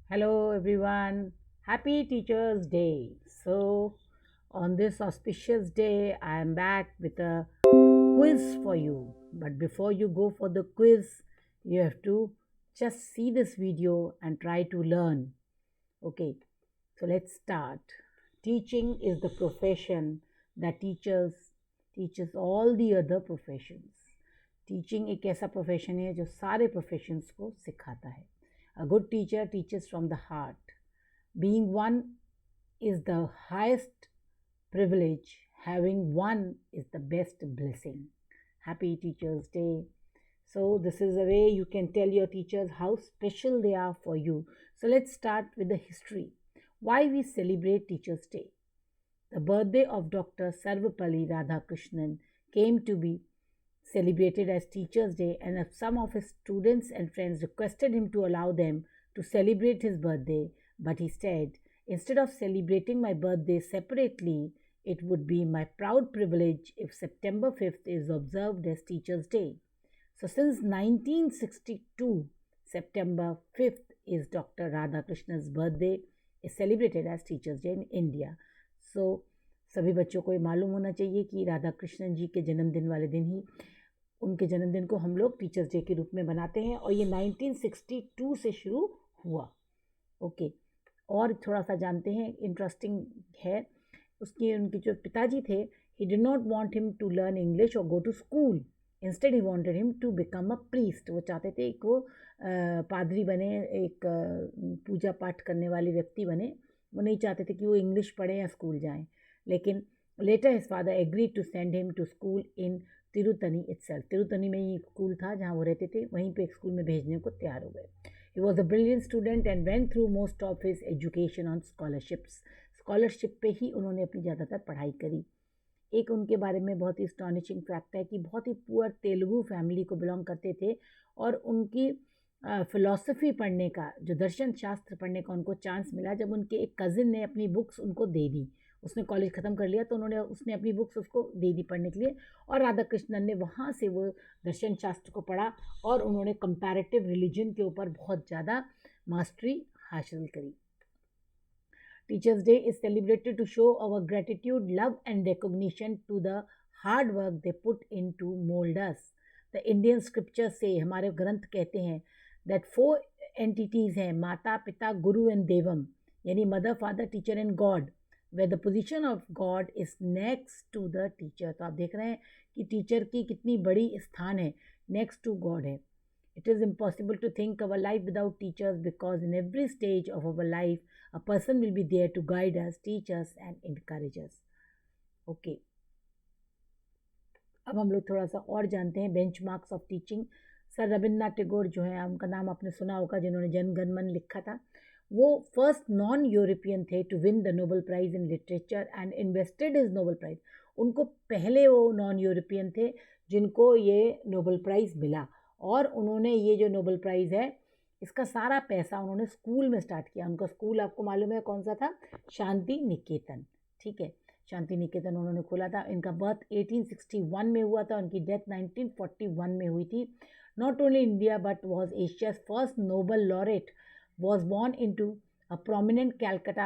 Hello everyone. Happy Teachers Day. So, on this auspicious day, I am back with a quiz for you. But before you go for the quiz, you have to just see this video and try to learn. Okay, so let's start. Teaching is the profession that teaches all the other professions. Teaching एक ऐसा profession है जो सारे professions को सिखाता है. A good teacher teaches from the heart. Being one is the highest privilege. Having one is the best blessing. Happy Teachers Day. So, this is a way you can tell your teachers how special they are for you. So, let's start with the history. Why we celebrate Teachers Day? The birthday of Dr. Sarvapalli Radhakrishnan came to be celebrated as Teachers' Day, and some of his students and friends requested him to allow them to celebrate his birthday, but he said, "Instead of celebrating my birthday separately, it would be my proud privilege if September 5th is observed as Teachers' Day." So, since 1962, September 5th is Dr. Radhakrishnan's birthday, is celebrated as Teachers' Day in India. So, सभी बच्चों को ये मालूम होना चाहिए कि राधा कृष्णन जी के जन्मदिन वाले दिन ही उनके जन्मदिन को हम लोग टीचर्स डे के रूप में मनाते हैं, और ये 1962 से शुरू हुआ. ओके, और थोड़ा सा जानते हैं, इंटरेस्टिंग है. उनके जो पिताजी थे, he did not want him to learn English और go to school. Instead he wanted him to become a priest. वो चाहते थे कि वो पादरी बने, एक पूजा पाठ करने वाले व्यक्ति बने. वो नहीं चाहते थे कि वो इंग्लिश पढ़ें या स्कूल जाएं. लेकिन later his father agreed to send him to school in Tiruttani itself. Tiruttani में ही स्कूल था जहाँ वो रहते थे, वहीं पे एक स्कूल में भेजने को तैयार हो गए. He was a brilliant student and went through most of his education on scholarships. Scholarship पे ही उन्होंने अपनी ज़्यादातर पढ़ाई करी. एक उनके बारे में बहुत ही स्टॉनिशिंग फैक्ट है कि बहुत ही पुअर तेलुगु फैमिली को बिलोंग करते थे, और उनकी फ़िलॉसफ़ी पढ़ने का, जो दर्शन शास्त्र पढ़ने का उनको चांस मिला जब उनके एक कज़िन ने अपनी बुक्स उनको दे दी. उसने कॉलेज ख़त्म कर लिया तो उसने अपनी बुक्स उसको दे दी पढ़ने के लिए, और राधा कृष्णन ने वहाँ से वो दर्शन शास्त्र को पढ़ा, और उन्होंने कंपैरेटिव रिलीजन के ऊपर बहुत ज़्यादा मास्टरी हासिल करी. Teachers' Day is celebrated to show our gratitude, love, and recognition to the hard work they put in to mold us. The Indian scriptures say, हमारे ग्रंथ कहते हैं, that 4 entities हैं, माता पिता गुरु and देवम, यानी mother father teacher and God, where the position of God is next to the teacher. तो आप देख रहे हैं कि टीचर की कितनी बड़ी स्थान है, next to God है. It is impossible to think our life without teachers, because in every stage of our life, a person will be there to guide us, teach us and encourage us. Okay. अब हम लोग थोड़ा सा और जानते हैं benchmarks of teaching. Sir Rabindranath Tagore जो है, उनका नाम आपने सुना होगा, जिन्होंने जन गण मन लिखा था. वो फर्स्ट नॉन यूरोपियन थे to win the Nobel prize in literature and invested is Nobel prize. उनको पहले वो नॉन यूरोपियन थे जिनको ये नोबेल प्राइज़ मिला, और उन्होंने ये जो नोबेल प्राइज़ है, इसका सारा पैसा उन्होंने स्कूल में स्टार्ट किया. उनका स्कूल आपको मालूम है कौन सा था? शांति निकेतन. ठीक है, शांति निकेतन उन्होंने खोला था. इनका बर्थ 1861 में हुआ था, उनकी डेथ 1941 में हुई थी. Not only India but was Asia's first Nobel laureate, was born into a prominent Calcutta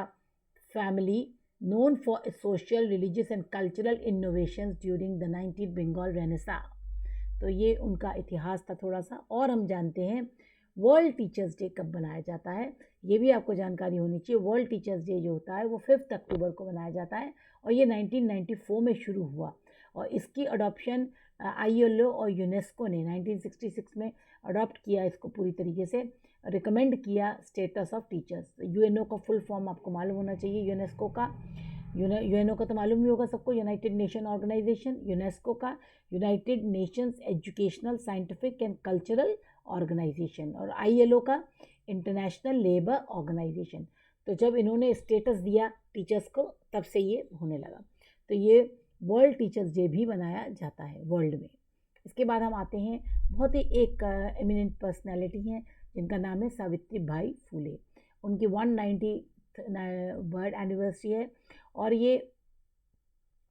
family known for its social, religious and cultural innovations during the 19th Bengal Renaissance. तो ये उनका इतिहास था थोड़ा सा. और हम जानते हैं वर्ल्ड टीचर्स डे कब मनाया जाता है, ये भी आपको जानकारी होनी चाहिए. वर्ल्ड टीचर्स डे जो होता है वो 5 अक्टूबर को मनाया जाता है, और ये 1994 में शुरू हुआ, और इसकी अडॉप्शन ILO और यूनेस्को ने 1966 में अडॉप्ट किया. इसको पूरी तरीके से रिकमेंड किया स्टेटस ऑफ टीचर्स. UNO का फुल फॉर्म आपको मालूम होना चाहिए. यूनेस्को का, UNO का तो मालूम ही होगा सबको, यूनाइटेड नेशन ऑर्गेनाइजेशन. यूनेस्को का United Nations Educational, Scientific and Cultural Organization. और ILO का इंटरनेशनल लेबर ऑर्गेनाइजेशन. तो जब इन्होंने स्टेटस दिया टीचर्स को, तब से ये होने लगा. तो ये वर्ल्ड टीचर्स डे भी मनाया जाता है वर्ल्ड में. इसके बाद हम आते हैं, बहुत ही एक एमिनेंट पर्सनैलिटी हैं जिनका नाम है सावित्री बाई फुले. उनकी 190th बर्थ एनिवर्सरी है, और ये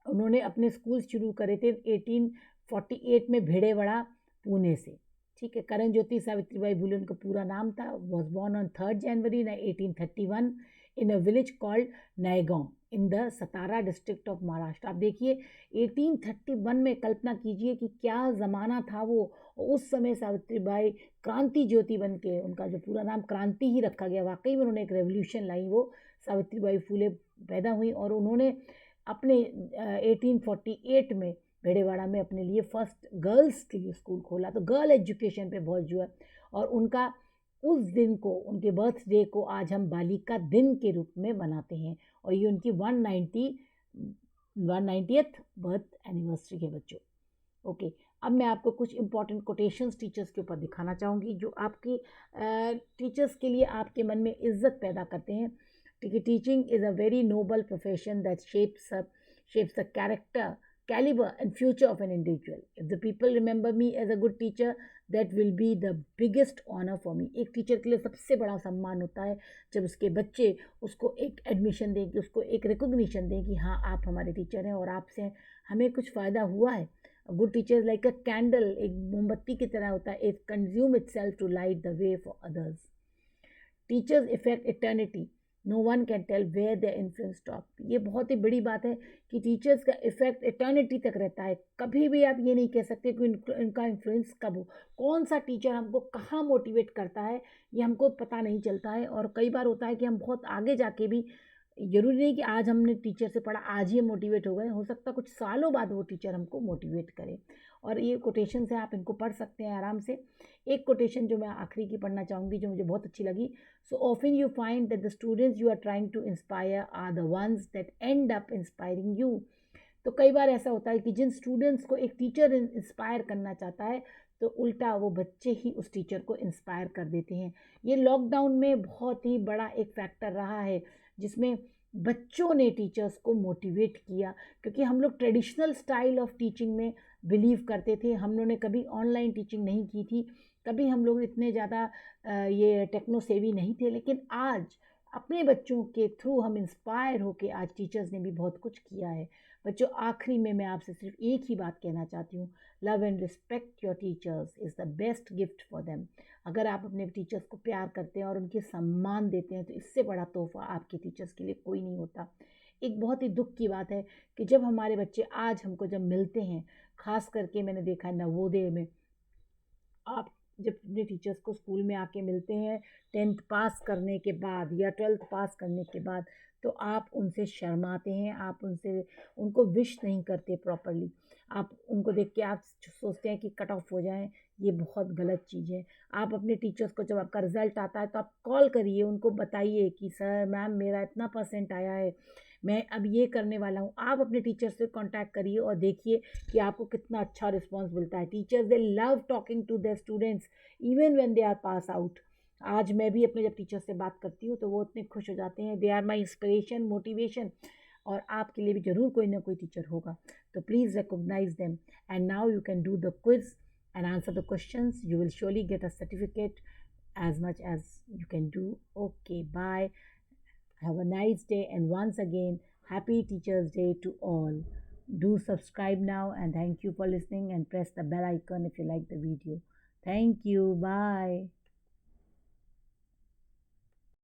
उन्होंने अपने स्कूल शुरू करे थे 1848 में भिड़ेवाड़ा पुणे से. ठीक है। करण ज्योति सावित्रीबाई फुले उनका पूरा नाम था। Was born on 3 January 1831 in a village called Naigaon in the Satara district of Maharashtra. आप देखिए 1831 में, कल्पना कीजिए कि क्या ज़माना था वो। उस समय सावित्रीबाई क्रांति ज्योति बन के, उनका जो पूरा नाम क्रांति ही रखा गया, वाकई में उन्होंने एक रेवोल्यूशन लाई। वो सावित्रीबाई फुले पैदा हुई और उन्होंने अपने 1848 में भेड़ेवाड़ा में अपने लिए फर्स्ट गर्ल्स के लिए स्कूल खोला। तो गर्ल एजुकेशन पे बहुत जो है, और उनका उस दिन को, उनके बर्थडे को आज हम बालिका दिन के रूप में मनाते हैं। और ये उनकी 190th बर्थ एनिवर्सरी है बच्चों। ओके, अब मैं आपको कुछ इंपॉर्टेंट कोटेशंस टीचर्स के ऊपर दिखाना चाहूँगी जो आपकी टीचर्स के लिए आपके मन में इज्जत पैदा करते हैं। ठीक है, teaching is a very noble profession that shapes the character, caliber and future of an individual. If the people remember me as a good teacher, that will be the biggest honor for me. एक teacher के लिए सबसे बड़ा सम्मान होता है जब उसके बच्चे उसको एक एडमिशन दें, कि उसको एक रिकॉग्निशन दें कि हाँ आप हमारे टीचर हैं और आपसे हमें कुछ फ़ायदा हुआ है। Good teacher like a candle, एक मोमबत्ती की तरह होता है, it consume itself to light the way for others. Teachers effect eternity, no one can tell where the influence stop. ये बहुत ही बड़ी बात है कि टीचर्स का इफेक्ट इटर्निटी तक रहता है। कभी भी आप ये नहीं कह सकते कि इनका इन्फ्लुएंस कब हो, कौन सा टीचर हमको कहाँ मोटिवेट करता है, ये हमको पता नहीं चलता है। और कई बार होता है कि हम बहुत आगे जाके भी, ज़रूरी नहीं कि आज हमने टीचर से पढ़ा आज ही मोटिवेट हो गए, हो सकता है कुछ सालों बाद वो टीचर हमको मोटिवेट करे। और ये कोटेशन से आप इनको पढ़ सकते हैं आराम से। एक कोटेशन जो मैं आखिरी की पढ़ना चाहूँगी जो मुझे बहुत अच्छी लगी। So often you find that the students you are trying to inspire are the ones that end up inspiring you. तो कई बार ऐसा होता है कि जिन स्टूडेंट्स को एक टीचर इंस्पायर करना चाहता है, तो उल्टा वो बच्चे ही उस टीचर को इंस्पायर कर देते हैं। ये लॉकडाउन में बहुत ही बड़ा एक फैक्टर रहा है जिसमें बच्चों ने टीचर्स को मोटिवेट किया, क्योंकि हम लोग ट्रेडिशनल स्टाइल ऑफ टीचिंग में बिलीव करते थे। हम लोगों ने कभी ऑनलाइन टीचिंग नहीं की थी, कभी हम लोग इतने ज़्यादा ये टेक्नो सेवी नहीं थे। लेकिन आज अपने बच्चों के थ्रू हम इंस्पायर होके आज टीचर्स ने भी बहुत कुछ किया है। बच्चों, आखिरी में मैं आपसे सिर्फ एक ही बात कहना चाहती हूँ, love and respect your teachers is the best gift for them. अगर आप अपने टीचर्स को प्यार करते हैं और उनके सम्मान देते हैं, तो इससे बड़ा तोहफा आपके टीचर्स के लिए कोई नहीं होता। एक बहुत ही दुख की बात है कि जब हमारे बच्चे आज हमको जब मिलते हैं, ख़ास करके मैंने देखा है नवोदय में, आप जब अपने टीचर्स को स्कूल में आके मिलते हैं 10th पास करने के बाद या 12th पास करने के बाद, तो आप उनसे शर्माते हैं, आप उनको विश नहीं करते प्रॉपरली। आप उनको देख के आप सोचते हैं कि कट ऑफ हो जाएं, ये बहुत गलत चीज़ है। आप अपने टीचर्स को, जब आपका रिज़ल्ट आता है तो आप कॉल करिए, उनको बताइए कि सर मैम मेरा इतना परसेंट आया है, मैं अब ये करने वाला हूँ। आप अपने टीचर से कांटेक्ट करिए और देखिए कि आपको कितना अच्छा रिस्पांस मिलता है। Teachers they love talking to their students even when they are pass out. आज मैं भी अपने जब टीचर से बात करती हूँ तो वो इतने खुश हो जाते हैं, they are my inspiration, motivation. और आपके लिए भी ज़रूर कोई ना कोई टीचर होगा, तो please recognise them. And now you can do the quiz and answer the questions. You will surely get a certificate as much as you can do. Okay, bye. Have a nice day, and once again, happy Teachers Day to all. Do subscribe now, and thank you for listening, and press the bell icon if you like the video. Thank you. Bye.